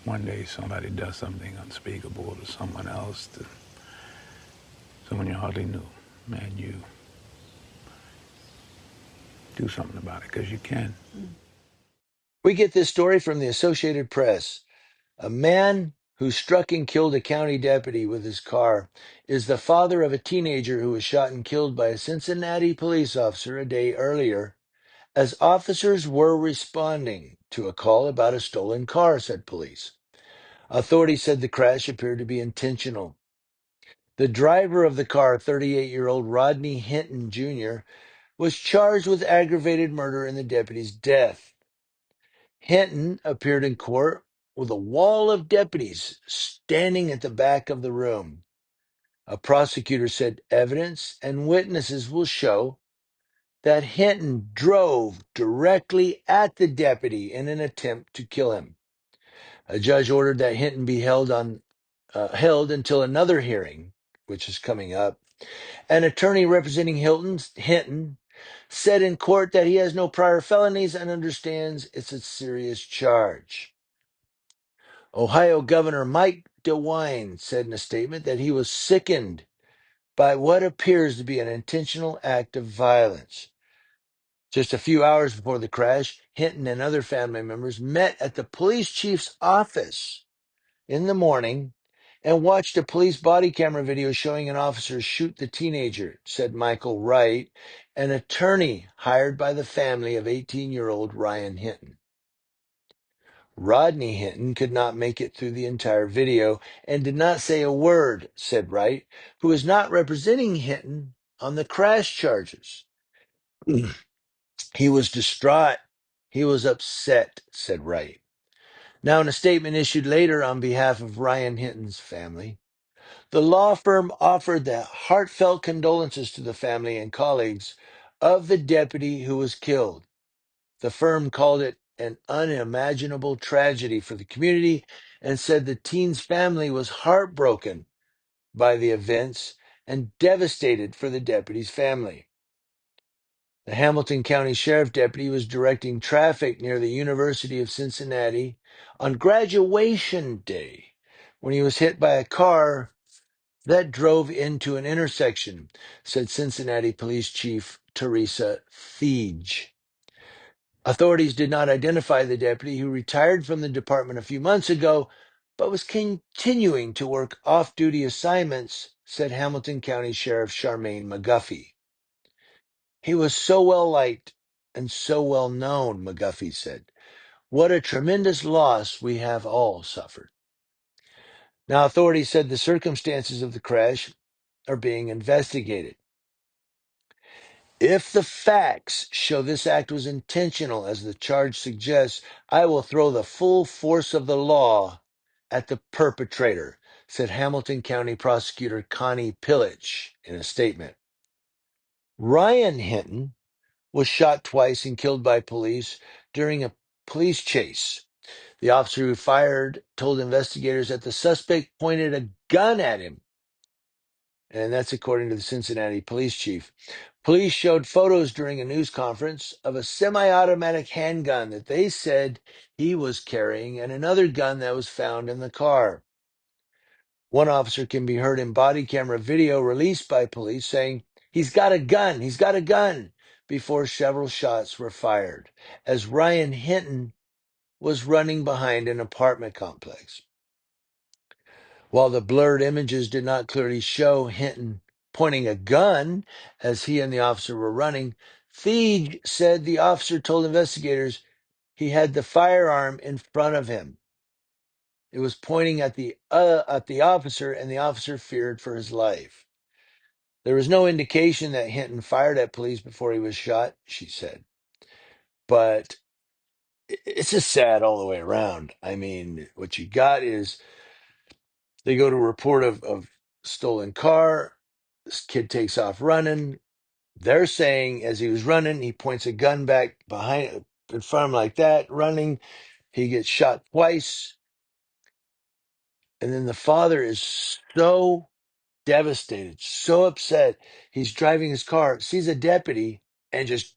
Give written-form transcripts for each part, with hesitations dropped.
one day somebody does something unspeakable to someone else, to someone you hardly knew, and you do something about it because you can. We get this story from the Associated Press. A man who struck and killed a county deputy with his car is the father of a teenager who was shot and killed by a Cincinnati police officer a day earlier as officers were responding to a call about a stolen car, said police. Authorities said the crash appeared to be intentional. The driver of the car, 38-year-old Rodney Hinton Jr., was charged with aggravated murder in the deputy's death. Hinton appeared in court with a wall of deputies standing at the back of the room. A prosecutor said evidence and witnesses will show that Hinton drove directly at the deputy in an attempt to kill him. A judge ordered that Hinton be held until another hearing, which is coming up. An attorney representing Hinton said in court that he has no prior felonies and understands it's a serious charge. Ohio Governor Mike DeWine said in a statement that he was sickened by what appears to be an intentional act of violence. Just a few hours before the crash, Hinton and other family members met at the police chief's office in the morning and watched a police body camera video showing an officer shoot the teenager, said Michael Wright, an attorney hired by the family of 18-year-old Ryan Hinton. Rodney Hinton could not make it through the entire video and did not say a word, said Wright, who is not representing Hinton on the crash charges. He was distraught. He was upset, said Wright. Now, in a statement issued later on behalf of Ryan Hinton's family, the law firm offered their heartfelt condolences to the family and colleagues of the deputy who was killed. The firm called it an unimaginable tragedy for the community and said the teen's family was heartbroken by the events and devastated for the deputy's family. The Hamilton County Sheriff Deputy was directing traffic near the University of Cincinnati on graduation day when he was hit by a car that drove into an intersection, said Cincinnati Police Chief Teresa Thiege. Authorities did not identify the deputy who retired from the department a few months ago, but was continuing to work off-duty assignments, said Hamilton County Sheriff Charmaine McGuffey. He was so well liked and so well known, McGuffey said. What a tremendous loss we have all suffered. Now, authorities said the circumstances of the crash are being investigated. If the facts show this act was intentional, as the charge suggests, I will throw the full force of the law at the perpetrator, said Hamilton County Prosecutor Connie Pillich in a statement. Ryan Hinton was shot twice and killed by police during a police chase. The officer who fired told investigators that the suspect pointed a gun at him, and that's according to the Cincinnati police chief. Police showed photos during a news conference of a semi-automatic handgun that they said he was carrying and another gun that was found in the car. One officer can be heard in body camera video released by police saying, he's got a gun, before several shots were fired, as Ryan Hinton was running behind an apartment complex. While the blurred images did not clearly show Hinton pointing a gun as he and the officer were running, Thiege said the officer told investigators he had the firearm in front of him. It was pointing at the officer, and the officer feared for his life. There was no indication that Hinton fired at police before he was shot, she said. But it's just sad all the way around. I mean, what you got is they go to a report of stolen car. This kid takes off running. They're saying as he was running, he points a gun back behind in front of him like that, running. He gets shot twice. And then the father is so devastated, so upset. He's driving his car, sees a deputy, and just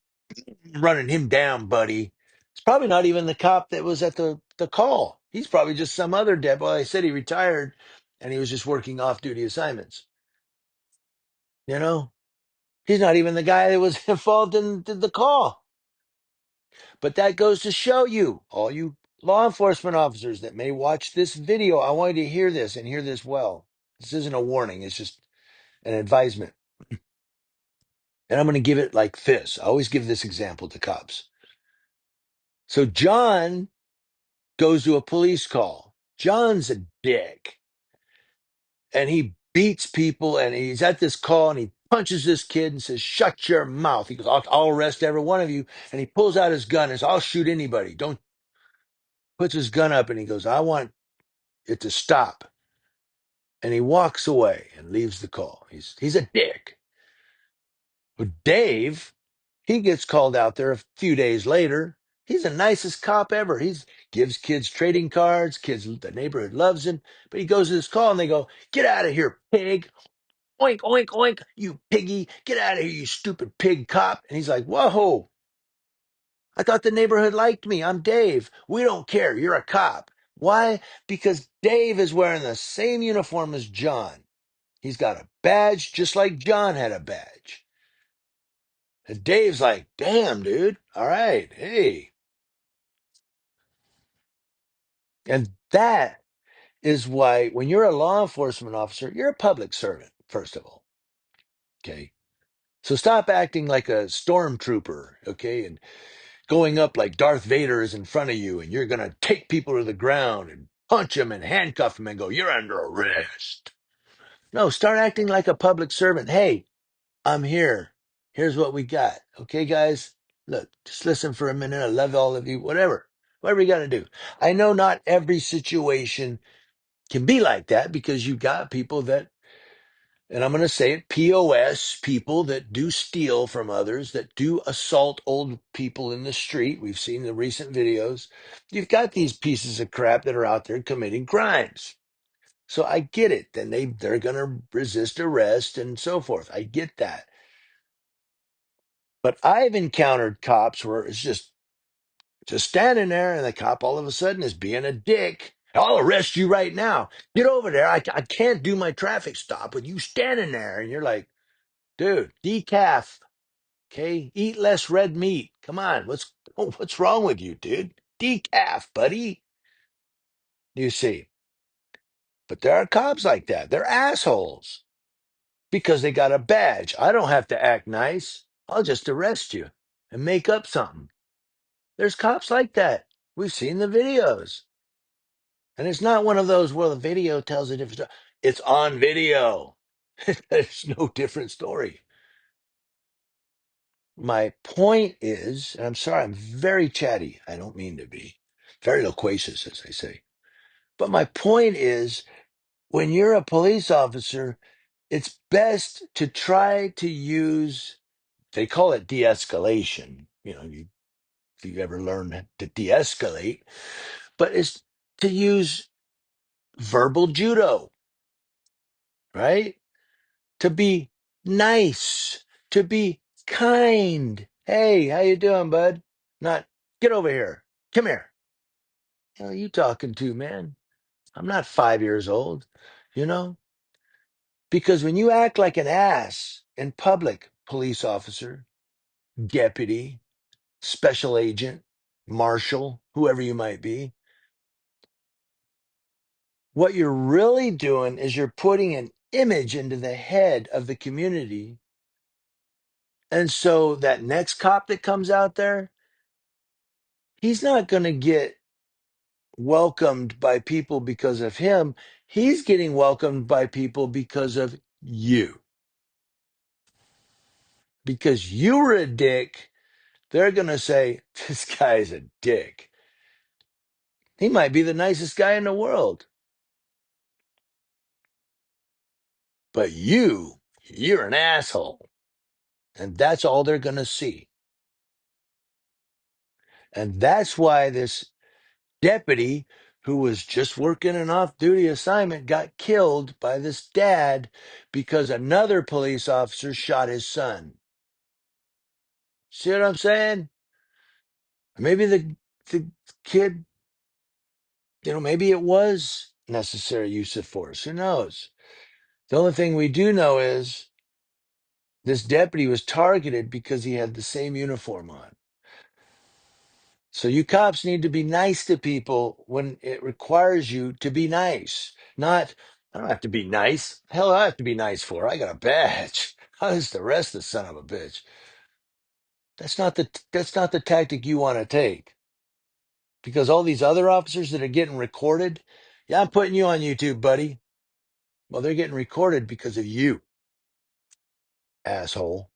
running him down, buddy. It's probably not even the cop that was at the call. He's probably just some other deputy. Well, they said he retired and he was just working off duty assignments. You know, he's not even the guy that was involved in the call. But that goes to show you, all you law enforcement officers that may watch this video, I want you to hear this and hear this well. This isn't a warning, it's just an advisement. And I'm going to give it like this. I always give this example to cops. So John goes to a police call. John's a dick. And he beats people and he's at this call and he punches this kid and says, "Shut your mouth." He goes, I'll arrest every one of you. And he pulls out his gun and says, "I'll shoot anybody. Don't," puts his gun up and he goes, "I want it to stop." And he walks away and leaves the call. He's a dick. But Dave, he gets called out there a few days later. He's the nicest cop ever. He's gives kids trading cards. Kids, the neighborhood loves him. But he goes to this call and they go, "Get out of here, pig. Oink, oink, oink, you piggy. Get out of here, you stupid pig cop." And he's like, "Whoa, I thought the neighborhood liked me. I'm Dave. We don't care. You're a cop." Why? Because Dave is wearing the same uniform as John. He's got a badge just like John had a badge. And Dave's like, "Damn, dude. All right. Hey." And that is why when you're a law enforcement officer, you're a public servant, first of all. Okay. So stop acting like a stormtrooper, okay, and going up like Darth Vader is in front of you, and you're going to take people to the ground and punch them and handcuff them and go, "You're under arrest." No, start acting like a public servant. "Hey, I'm here. Here's what we got. Okay, guys? Look, just listen for a minute. I love all of you. Whatever you got to do." I know not every situation can be like that because you've got people that, and I'm going to say it, POS, people that do steal from others, that do assault old people in the street. We've seen the recent videos. You've got these pieces of crap that are out there committing crimes. So I get it. Then they're going to resist arrest and so forth. I get that. But I've encountered cops where it's just standing there and the cop all of a sudden is being a dick. "I'll arrest you right now. Get over there. I can't do my traffic stop with you standing there." And you're like, "Dude, decaf. Okay, eat less red meat. Come on, what's wrong with you, dude? Decaf, buddy." You see, but there are cops like that. They're assholes because they got a badge. I don't have to act nice. I'll just arrest you and make up something. There's cops like that. We've seen the videos. And it's not one of those, well, the video tells a different story. It's on video. There's no different story. My point is, and I'm sorry, I'm very chatty. I don't mean to be. Very loquacious, as I say. But my point is, when you're a police officer, it's best to try to use, they call it de-escalation. If you ever learn to de-escalate, but it's to use verbal judo, right? To be nice, to be kind. "Hey, how you doing, bud?" Not, "Get over here. Come here." Hell, you talking to, man? I'm not 5 years old, you know? Because when you act like an ass in public, police officer, deputy, special agent, marshal, whoever you might be, what you're really doing is you're putting an image into the head of the community. And so that next cop that comes out there, he's not going to get welcomed by people because of him. He's getting welcomed by people because of you. Because you were a dick, they're going to say, "This guy's a dick. He might be the nicest guy in the world. But you're an asshole." And that's all they're going to see. And that's why this deputy who was just working an off duty assignment got killed by this dad because another police officer shot his son. See what I'm saying? Maybe the kid maybe it was necessary use of force. Who knows? The only thing we do know is this deputy was targeted because he had the same uniform on. So you cops need to be nice to people when it requires you to be nice. Not, I don't have to be nice. Hell, I have to be nice for. I got a badge. How does the rest of the son of a bitch? That's not the tactic you want to take. Because all these other officers that are getting recorded, yeah, I'm putting you on YouTube, buddy. Well, they're getting recorded because of you, asshole.